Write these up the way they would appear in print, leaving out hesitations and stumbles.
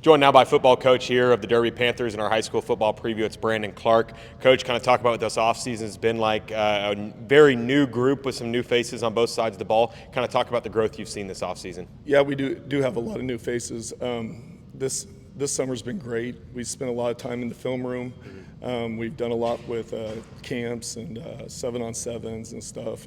Joined now by football coach here of the Derby Panthers in our high school football preview. It's Brandon Clark. Coach, kind of talk about what this offseason has been like. A very new group with some new faces on both sides of the ball. Kind of talk about the growth you've seen this offseason. Yeah, we do have a lot of new faces. This summer's been great. We spent a lot of time in the film room. We've done a lot with camps and 7-on-7s and stuff.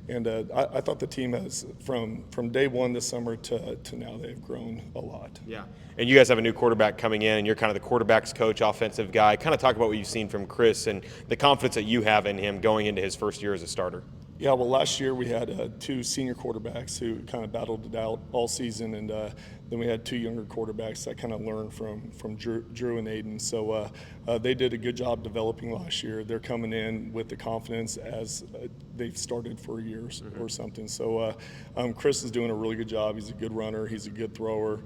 And I thought the team has, from day one this summer to now, they've grown a lot. Yeah. And you guys have a new quarterback coming in, and you're kind of the quarterback's coach, offensive guy. Kind of talk about what you've seen from Chris and the confidence that you have in him going into his first year as a starter. Yeah, well, last year we had two senior quarterbacks who kind of battled it out all season, and then we had two younger quarterbacks that kind of learned from Drew and Aiden. So they did a good job developing last year. They're coming in with the confidence as they've started for years or something. So Chris is doing a really good job. He's a good runner. He's a good thrower.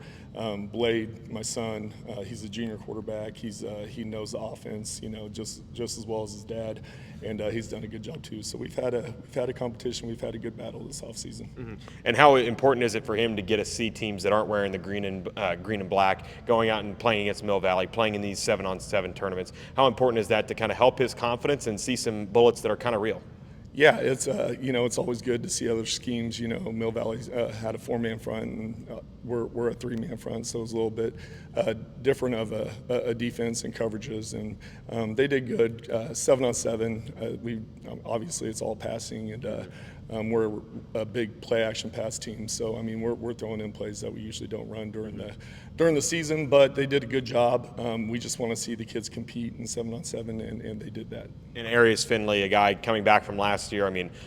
Blade, my son, he's a junior quarterback. He knows the offense, just as well as his dad, and he's done a good job too. So we've had a competition. We've had a good battle this offseason. And how important is it for him to see teams that aren't wearing the green and black going out and playing against Mill Valley, playing in these 7-on-7 tournaments? How important is that to kind of help his confidence and see some bullets that are kind of real? Yeah, it's it's always good to see other schemes. Mill Valley had a 4-man front, and we're a 3-man front, so it's a little bit different of a defense and coverages. And they did good. 7-on-7. We obviously it's all passing, and we're a big play-action pass team. So we're throwing in plays that we usually don't run during the season, but they did a good job. We just want to see the kids compete in 7-on-7, and they did that. And Arieus Finley, a guy coming back from last year,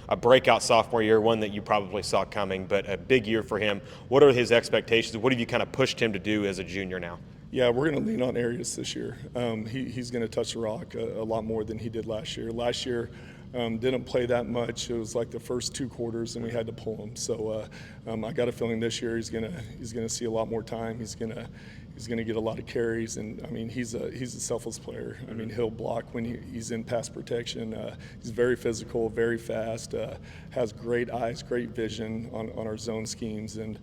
a breakout sophomore year, one that you probably saw coming, but a big year for him. What are his expectations? What have you kind of pushed him to do as a junior now? Yeah, we're going to lean on Arieus this year. He's going to touch the rock a lot more than he did last year. Last year, didn't play that much. It was like the first 2 quarters, and we had to pull him. So I got a feeling this year he's gonna see a lot more time. He's gonna get a lot of carries, and he's a selfless player. He'll block when he's in pass protection. He's very physical, very fast, has great eyes, great vision on our zone schemes, and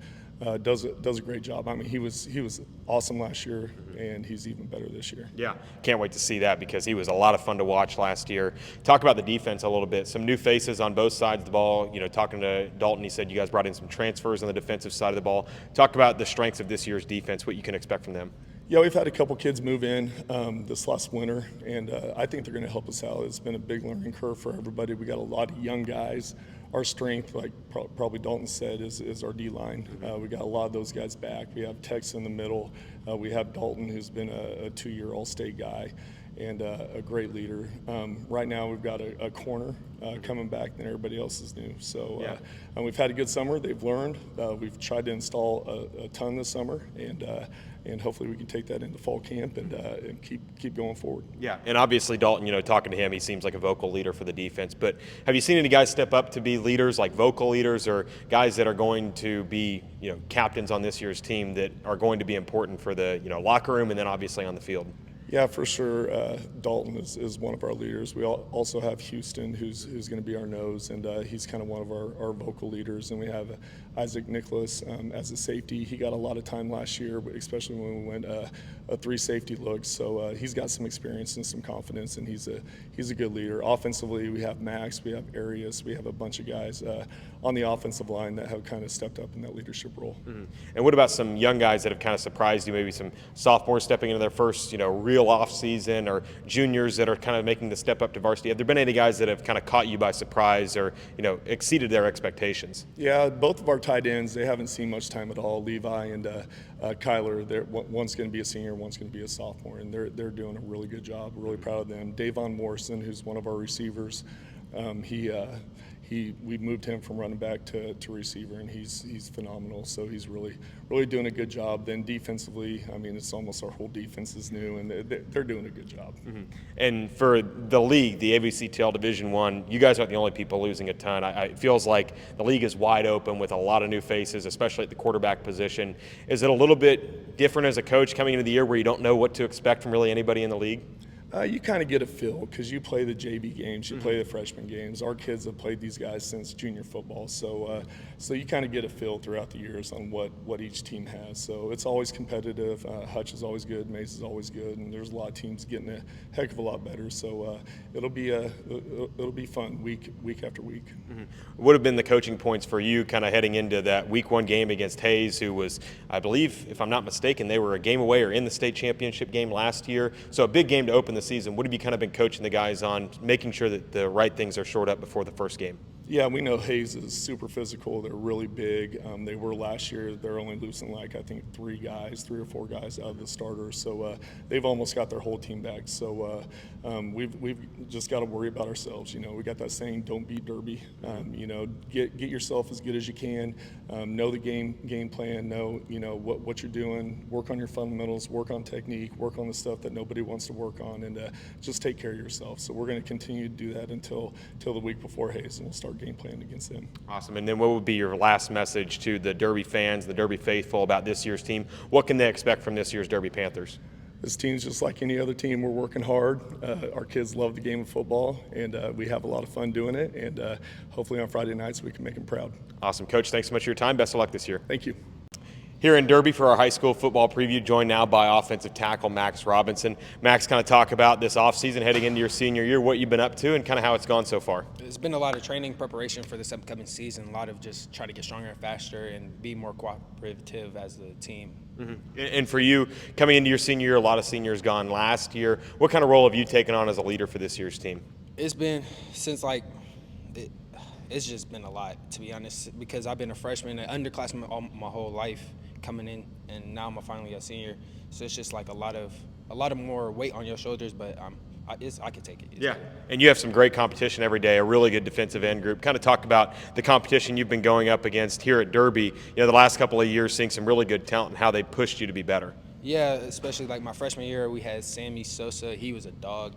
does a great job. He was awesome last year, and he's even better this year. Yeah, can't wait to see that because he was a lot of fun to watch last year. Talk about the defense a little bit. Some new faces on both sides of the ball. Talking to Dalton, he said you guys brought in some transfers on the defensive side of the ball. Talk about the strengths of this year's defense, what you can expect from them. Yeah, we've had a couple kids move in this last winter, and I think they're going to help us out. It's been a big learning curve for everybody. We got a lot of young guys. Our strength, like probably Dalton said, is our D-line. We got a lot of those guys back. We have Tex in the middle. We have Dalton, who's been a 2-year All-State guy and a great leader. Right now we've got a corner coming back, and everybody else is new. So we've had a good summer. They've learned. We've tried to install a ton this summer, and hopefully we can take that into fall camp and keep going forward. Yeah, and obviously Dalton, talking to him, he seems like a vocal leader for the defense. But have you seen any guys step up to be leaders, like vocal leaders, or guys that are going to be, captains on this year's team that are going to be important for the, locker room and then obviously on the field? Yeah, for sure. Dalton is one of our leaders. We also have Houston, who's going to be our nose, and he's kind of one of our vocal leaders. And we have Isaac Nicholas as a safety. He got a lot of time last year, especially when we went a 3-safety look. So he's got some experience and some confidence, and he's a good leader. Offensively, we have Max, we have Arieus, we have a bunch of guys on the offensive line that have kind of stepped up in that leadership role. And what about some young guys that have kind of surprised you? Maybe some sophomores stepping into their first, real off season, or juniors that are kind of making the step up to varsity. Have there been any guys that have kind of caught you by surprise or exceeded their expectations? Yeah, both of our tight ends, they haven't seen much time at all. Levi and Kyler, one's going to be a senior, one's going to be a sophomore, and they're doing a really good job. We're really proud of them. Davon Morrison, who's one of our receivers, we moved him from running back to receiver, and he's phenomenal. So he's really doing a good job. Then defensively, it's almost our whole defense is new, and they're doing a good job. And for the league, the AVCTL Division I, you guys aren't the only people losing a ton. It feels like the league is wide open with a lot of new faces, especially at the quarterback position. Is it a little bit different as a coach coming into the year where you don't know what to expect from really anybody in the league? You kind of get a feel because you play the JV games, you play the freshman games. Our kids have played these guys since junior football, so you kind of get a feel throughout the years on what each team has. So it's always competitive. Hutch is always good, Mace is always good, and there's a lot of teams getting a heck of a lot better. So it'll be fun week after week. What would have been the coaching points for you kind of heading into that week 1 game against Hayes, who was, I believe, if I'm not mistaken, they were a game away or in the state championship game last year. So a big game to open the season. What have you kind of been coaching the guys on, making sure that the right things are shored up before the first game? Yeah, we know Hayes is super physical. They're really big. They were last year. They're only losing I think 3 or 4 guys out of the starters. So they've almost got their whole team back. So we've just got to worry about ourselves. We got that saying, "Don't beat Derby." Get yourself as good as you can. Know the game plan. Know what you're doing. Work on your fundamentals. Work on technique. Work on the stuff that nobody wants to work on, and just take care of yourself. So we're going to continue to do that until the week before Hayes, and we'll start game plan against them. Awesome. And then what would be your last message to the Derby fans, the Derby faithful about this year's team? What can they expect from this year's Derby Panthers? This team's just like any other team. We're working hard. Our kids love the game of football, and we have a lot of fun doing it. And hopefully on Friday nights we can make them proud. Awesome. Coach, thanks so much for your time. Best of luck this year. Thank you. Here in Derby for our high school football preview, joined now by offensive tackle Max Robinson. Max, kind of talk about this offseason heading into your senior year, what you've been up to, and kind of how it's gone so far. It's been a lot of training preparation for this upcoming season, a lot of just try to get stronger and faster and be more cooperative as a team. And for you, coming into your senior year, a lot of seniors gone last year. What kind of role have you taken on as a leader for this year's team? It's been since it's just been a lot, to be honest, because I've been a freshman, an underclassman all my whole life coming in, and now I'm finally a senior. So it's just a lot of more weight on your shoulders, but I can take it. Yeah, and you have some great competition every day, a really good defensive end group. Kind of talk about the competition you've been going up against here at Derby. The last couple of years, seeing some really good talent and how they pushed you to be better. Yeah, especially my freshman year, we had Sammy Sosa. He was a dog.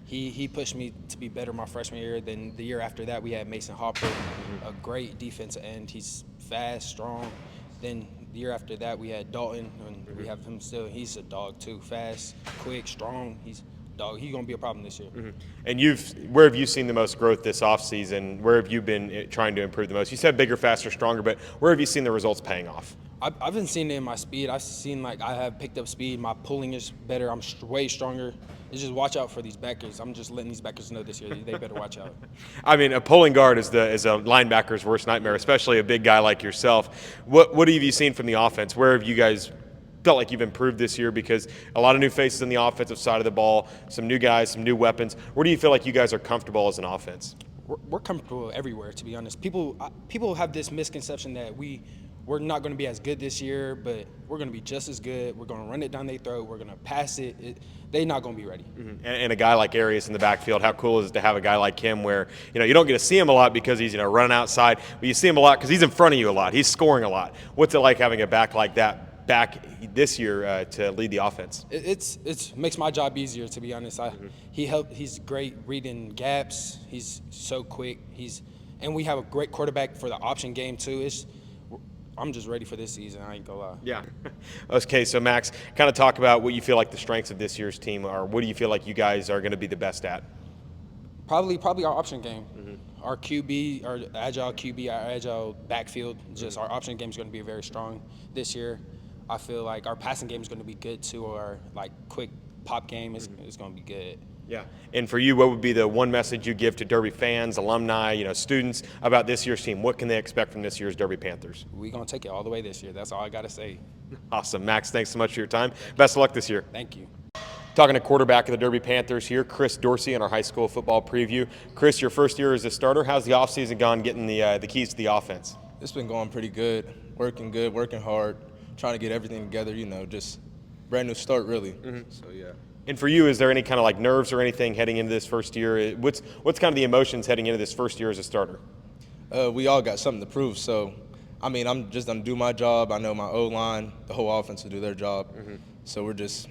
He pushed me to be better my freshman year. Then the year after that, we had Mason Hopper, a great defensive end. He's fast, strong. Then the year after that, we had Dalton, and we have him still. He's a dog too, fast, quick, strong. He's going to be a problem this year. And where have you seen the most growth this offseason? Where have you been trying to improve the most? You said bigger, faster, stronger, but where have you seen the results paying off? I've been seeing it in my speed. I've seen I have picked up speed. My pulling is better. I'm way stronger. It's just watch out for these backers. I'm just letting these backers know this year. They better watch out. I mean, a pulling guard is a linebacker's worst nightmare, especially a big guy like yourself. What have you seen from the offense? Where have you guys felt like you've improved this year? Because a lot of new faces on the offensive side of the ball, some new guys, some new weapons. Where do you feel like you guys are comfortable as an offense? We're comfortable everywhere, to be honest. People have this misconception that we're not going to be as good this year, but we're going to be just as good. We're going to run it down their throat. We're going to pass it. They're not going to be ready. And a guy like Arieus in the backfield, how cool is it to have a guy like him where, you don't get to see him a lot because he's, running outside, but you see him a lot because he's in front of you a lot. He's scoring a lot. What's it like having a back like that back this year to lead the offense? It makes my job easier, to be honest. He's great reading gaps. He's so quick. And we have a great quarterback for the option game too. I'm just ready for this season. I ain't gonna lie. Yeah. Okay, so Max, kind of talk about what you feel like the strengths of this year's team are. What do you feel like you guys are going to be the best at? Probably our option game. Our QB, our agile QB, our agile backfield. Just our option game is going to be very strong this year. I feel like our passing game is going to be good too. Our quick pop game is going to be good. Yeah. And for you, what would be the one message you give to Derby fans, alumni, students about this year's team? What can they expect from this year's Derby Panthers? We're going to take it all the way this year. That's all I got to say. Awesome. Max, thanks so much for your time. Best of luck this year. Thank you. Talking to quarterback of the Derby Panthers here, Krystian Dorsey, in our high school football preview. Chris, your first year as a starter. How's the offseason gone getting the keys to the offense? It's been going pretty good, working hard, trying to get everything together, just brand new start, really. So, yeah. And for you, is there any kind of nerves or anything heading into this first year? What's kind of the emotions heading into this first year as a starter? We all got something to prove. So, I'm just going to do my job. I know my O-line, the whole offense will do their job. So we're just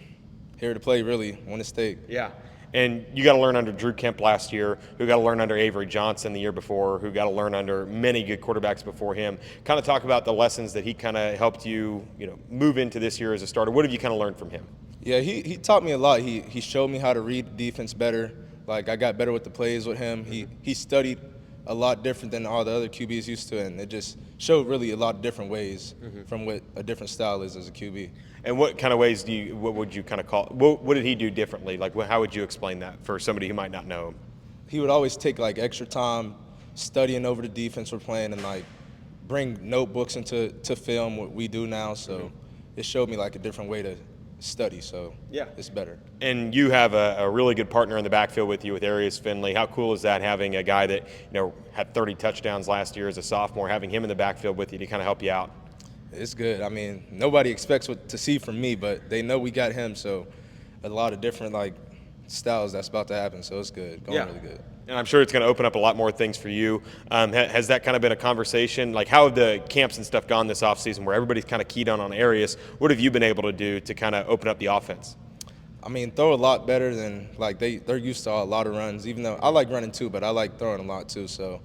here to play, really, win the state. Yeah. And you got to learn under Drew Kemp last year, who got to learn under Avery Johnson the year before, who got to learn under many good quarterbacks before him. Kind of talk about the lessons that he kind of helped you, move into this year as a starter. What have you kind of learned from him? Yeah, he taught me a lot. He showed me how to read defense better. Like, I got better with the plays with him. He studied a lot different than all the other QBs used to, and it just showed really a lot of different ways from what a different style is as a QB. And what kind of ways what would you kind of call, what did he do differently? Like, how would you explain that for somebody who might not know him? He would always take, like, extra time studying over the defense we're playing and, like, bring notebooks into film, what we do now. So it showed me, like, a different way to study, so yeah, it's better. And you have a really good partner in the backfield with you with Arieus Finley. How cool is that, having a guy that had 30 touchdowns last year as a sophomore, having him in the backfield with you to kind of help you out? It's good. I mean, nobody expects what to see from me, but they know we got him, so a lot of different, like, styles that's about to happen, so it's good. Going really good. And I'm sure it's going to open up a lot more things for you. Has that kind of been a conversation? Like, how have the camps and stuff gone this offseason where everybody's kind of keyed on Arieus? What have you been able to do to kind of open up the offense? I mean, throw a lot better than, like, they're used to a lot of runs, even though I like running too, but I like throwing a lot too, so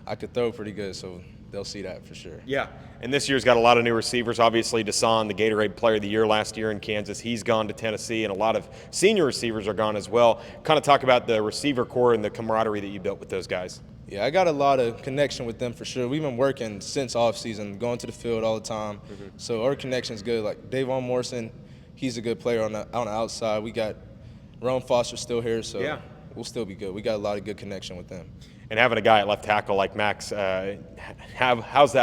I could throw pretty good, so they'll see that for sure. Yeah, and this year's got a lot of new receivers. Obviously, Deshaun, the Gatorade Player of the Year last year in Kansas, he's gone to Tennessee, and a lot of senior receivers are gone as well. Kind of talk about the receiver core and the camaraderie that you built with those guys. Yeah, I got a lot of connection with them for sure. We've been working since offseason, going to the field all the time, so our connection's good. Like, Davon Morrison, he's a good player on the outside. We got Rome Foster still here, so we'll still be good. We got a lot of good connection with them. And having a guy at left tackle like Max, how does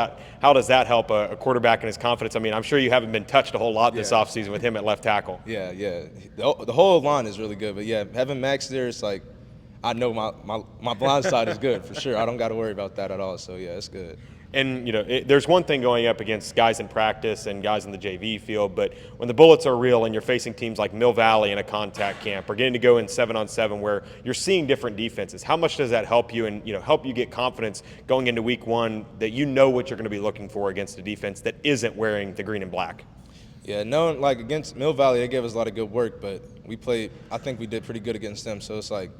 that help a quarterback and his confidence? I mean, I'm sure you haven't been touched a whole lot this offseason with him at left tackle. Yeah. The whole line is really good, but yeah, having Max there, it's like I know my blind side is good for sure. I don't got to worry about that at all. So yeah, it's good. And there's one thing going up against guys in practice and guys in the JV field, but when the bullets are real and you're facing teams like Mill Valley in a contact camp or getting to go in 7-on-7 where you're seeing different defenses, how much does that help you and help you get confidence going into week one that you know what you're going to be looking for against a defense that isn't wearing the green and black? Yeah, knowing, like, against Mill Valley, they gave us a lot of good work, but I think we did pretty good against them, so it's like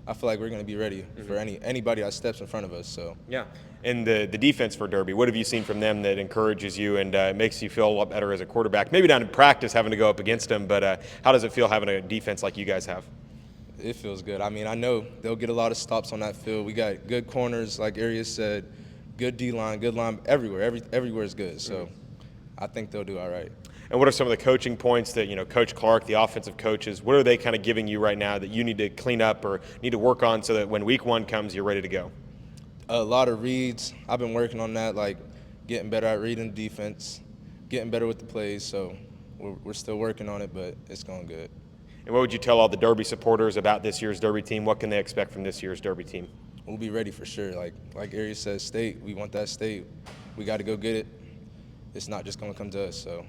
I feel like we're going to be ready for anybody that steps in front of us. So yeah. And the defense for Derby, what have you seen from them that encourages you and makes you feel a lot better as a quarterback? Maybe not in practice having to go up against them, but how does it feel having a defense like you guys have? It feels good. I mean, I know they'll get a lot of stops on that field. We got good corners, like Arieus said, good D-line, good line everywhere. Everywhere is good. So I think they'll do all right. And what are some of the coaching points that, Coach Clark, the offensive coaches, what are they kind of giving you right now that you need to clean up or need to work on so that when week one comes, you're ready to go? A lot of reads. I've been working on that, like getting better at reading defense, getting better with the plays. So we're still working on it, but it's going good. And what would you tell all the Derby supporters about this year's Derby team? What can they expect from this year's Derby team? We'll be ready for sure. Like Arieus says, state. We want that state. We got to go get it. It's not just going to come to us, so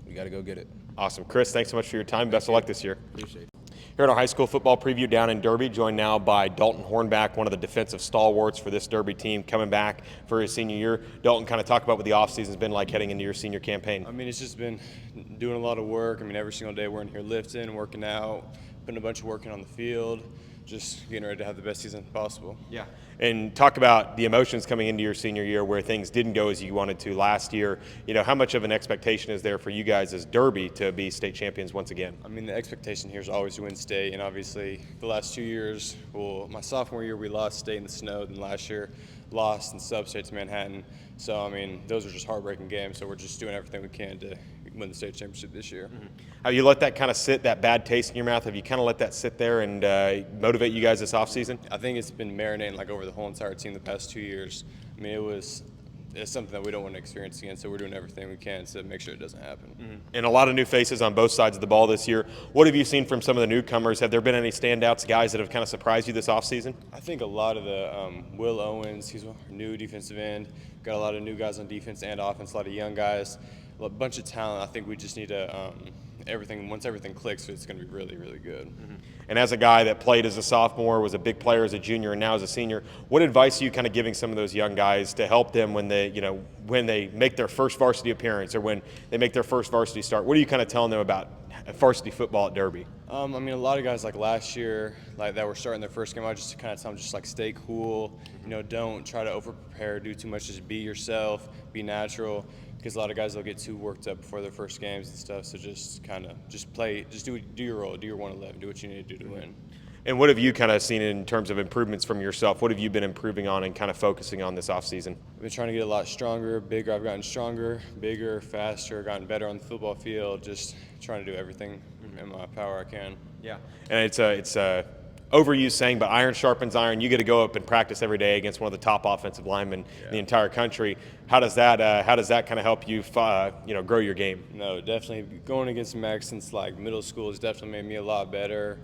we got to go get it. Awesome. Chris, thanks so much for your time. Best of luck this year. Appreciate it. Here at our high school football preview down in Derby, joined now by Dalton Hornback, one of the defensive stalwarts for this Derby team, coming back for his senior year. Dalton, kind of talk about what the offseason's been like heading into your senior campaign. I mean, it's just been doing a lot of work. I mean, every single day we're in here lifting, working out, putting a bunch of work in on the field, just getting ready to have the best season possible. Yeah. And talk about the emotions coming into your senior year where things didn't go as you wanted to last year. How much of an expectation is there for you guys as Derby to be state champions once again? I mean, the expectation here is always to win state, and obviously the last 2 years, my sophomore year we lost state in the snow, then last year lost in sub-state to Manhattan. So, I mean, those are just heartbreaking games, so we're just doing everything we can to win the state championship this year. Have you let that kind of sit, that bad taste in your mouth? Have you kind of let that sit there and motivate you guys this offseason? I think it's been marinating like over the whole entire team the past 2 years. I mean, it's something that we don't want to experience again, so we're doing everything we can to make sure it doesn't happen. And a lot of new faces on both sides of the ball this year. What have you seen from some of the newcomers? Have there been any standouts, guys that have kind of surprised you this offseason? I think a lot of the Will Owens, he's a new defensive end. Got a lot of new guys on defense and offense, a lot of young guys, a bunch of talent. I think we just need to once everything clicks, it's going to be really, really good. And as a guy that played as a sophomore, was a big player as a junior, and now as a senior, what advice are you kind of giving some of those young guys to help them when they make their first varsity appearance or when they make their first varsity start? What are you kind of telling them about varsity football at Derby? I mean, a lot of guys like last year, like that were starting their first game, I just kind of tell them just like stay cool, don't try to over prepare, do too much, just be yourself, be natural. because a lot of guys will get too worked up before their first games and stuff. So just play, just do your role, do your 111, do what you need to do to win. And what have you kind of seen in terms of improvements from yourself? What have you been improving on and kind of focusing on this offseason? I've been trying to get a lot stronger, bigger. I've gotten stronger, bigger, faster, gotten better on the football field, just trying to do everything in my power I can. Yeah. And it's a overused saying, but iron sharpens iron. You get to go up and practice every day against one of the top offensive linemen in the entire country. How does that kind of help you grow your game? No, definitely going against Max since like middle school has definitely made me a lot better.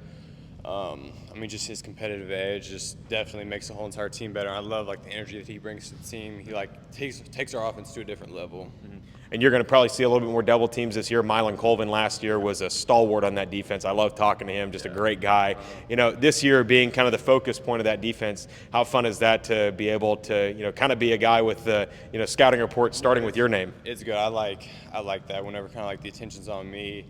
Just his competitive edge just definitely makes the whole entire team better. I love like the energy that he brings to the team. He like takes our offense to a different level. Mm-hmm. And you're going to probably see a little bit more double teams this year. Mylan Colvin last year was a stalwart on that defense. I love talking to him, just a great guy. This year being kind of the focus point of that defense, how fun is that to be able to, kind of be a guy with the, scouting report starting with your name? It's good. I like that whenever kind of like the attention's on me.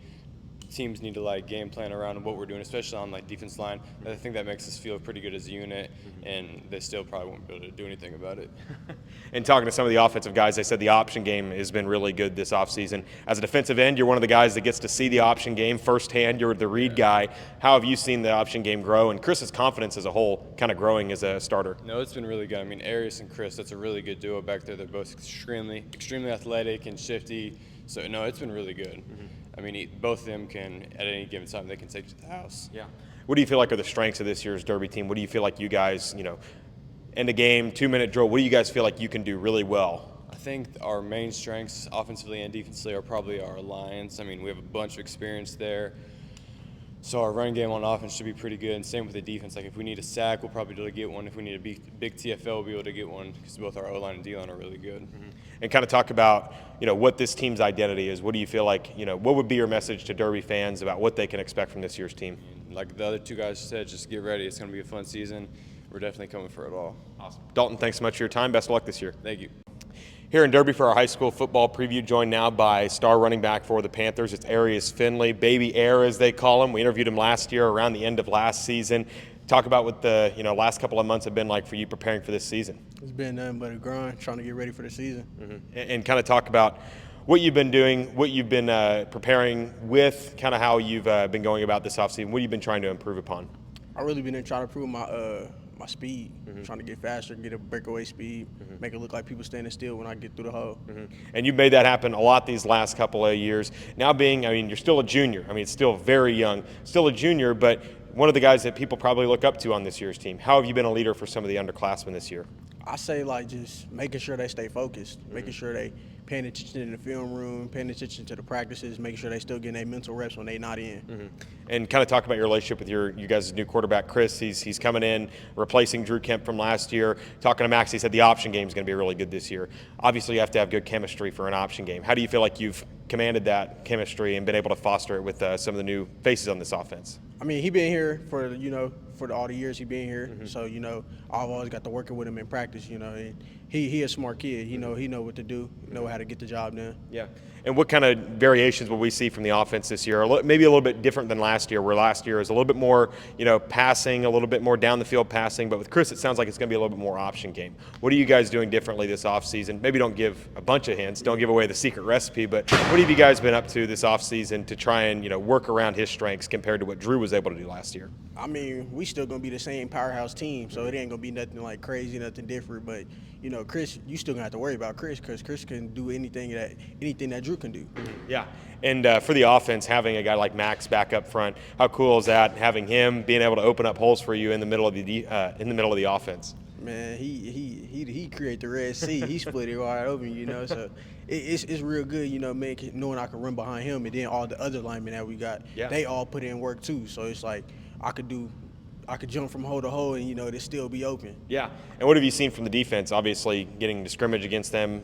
Teams need to like game plan around what we're doing, especially on like defense line. I think that makes us feel pretty good as a unit, and they still probably won't be able to do anything about it. And talking to some of the offensive guys, they said the option game has been really good this offseason. As a defensive end, you're one of the guys that gets to see the option game firsthand. You're the read guy. How have you seen the option game grow, and Chris's confidence as a whole kind of growing as a starter? No, it's been really good. Arieus and Chris, that's a really good duo back there. They're both extremely athletic and shifty. So no, it's been really good. Both of them can, at any given time, they can take you to the house. Yeah. What do you feel like are the strengths of this year's Derby team? What do you feel like you guys, end a game, 2-minute drill, what do you guys feel like you can do really well? I think our main strengths, offensively and defensively, are probably our lines. We have a bunch of experience there. So our running game on offense should be pretty good, and same with the defense. Like if we need a sack, we'll probably be able to get one. If we need a big TFL, we'll be able to get one because both our O-line and D-line are really good. Mm-hmm. And kind of talk about, what this team's identity is. What do you feel like, what would be your message to Derby fans about what they can expect from this year's team? Like the other two guys said, just get ready. It's going to be a fun season. We're definitely coming for it all. Awesome. Dalton, thanks so much for your time. Best of luck this year. Thank you. Here in Derby for our high school football preview, joined now by star running back for the Panthers. It's Arieus Finley, Baby Air as they call him. We interviewed him last year around the end of last season. Talk about what the last couple of months have been like for you preparing for this season. It's been nothing but a grind, trying to get ready for the season. Mm-hmm. And kind of talk about what you've been doing, what you've been preparing with, kind of how you've been going about this offseason. What have you been trying to improve upon? I really been trying to improve my speed, trying to get faster, get a breakaway speed, make it look like people standing still when I get through the hole. And you've made that happen a lot these last couple of years. Now being, you're still a junior. It's still very young, still a junior, but one of the guys that people probably look up to on this year's team. How have you been a leader for some of the underclassmen this year? I say just making sure they stay focused, making sure they paying attention in the film room, paying attention to the practices, making sure they still getting their mental reps when they're not in. And kind of talk about your relationship with you guys' new quarterback, Chris. He's coming in, replacing Drew Kemp from last year. Talking to Max, he said the option game is going to be really good this year. Obviously, you have to have good chemistry for an option game. How do you feel like you've commanded that chemistry and been able to foster it with some of the new faces on this offense? He been here for all the years he been here. So I've always got to working with him in practice. And he a smart kid. He know what to do. Know how to get the job done. Yeah. And what kind of variations will we see from the offense this year? Maybe a little bit different than last year, where last year is a little bit more, passing, a little bit more down the field passing. But with Chris, it sounds like it's going to be a little bit more option game. What are you guys doing differently this offseason? Maybe don't give a bunch of hints. Don't give away the secret recipe. But what have you guys been up to this offseason to try and, work around his strengths compared to what Drew was able to do last year? We still going to be the same powerhouse team. So it ain't going to be nothing like crazy, nothing different. But, Chris, you still going to have to worry about Chris because Chris can do anything that Drew can do. Yeah, and for the offense, having a guy like Max back up front, how cool is that? Having him being able to open up holes for you in the middle of the offense. Man, he create the Red Sea. He split it wide open, So it's real good, knowing I can run behind him, and then all the other linemen that we got, they all put in work too. So it's like I could jump from hole to hole and, they still be open. Yeah. And what have you seen from the defense? Obviously, getting to scrimmage against them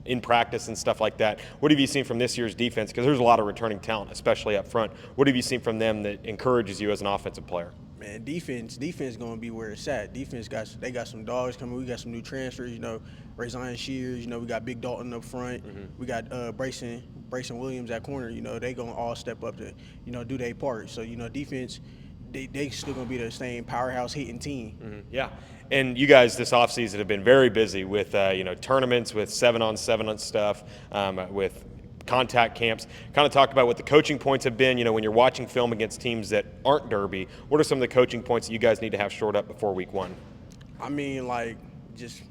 in practice and stuff like that. What have you seen from this year's defense? Because there's a lot of returning talent, especially up front. What have you seen from them that encourages you as an offensive player? Man, defense going to be where it's at. Defense they got some dogs coming. We got some new transfers, Razion Shears, we got Big Dalton up front. We got Brayson Williams at corner, they going to all step up to, do their part. So, defense they still gonna be the same powerhouse hitting team. Mm-hmm. Yeah. And you guys this offseason have been very busy with tournaments, with 7-on-7 stuff, with contact camps. Kind of talk about what the coaching points have been. When you're watching film against teams that aren't Derby, what are some of the coaching points that you guys need to have shored up before week 1? I mean, just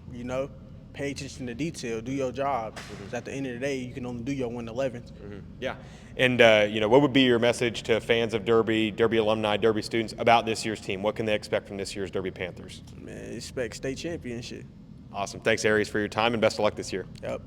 pay attention to detail, do your job. 'Cause at the end of the day, you can only do your 1/11. Mm-hmm. Yeah. And, what would be your message to fans of Derby, Derby alumni, Derby students about this year's team? What can they expect from this year's Derby Panthers? Man, expect state championship. Awesome. Thanks, Arieus, for your time, and best of luck this year. Yep.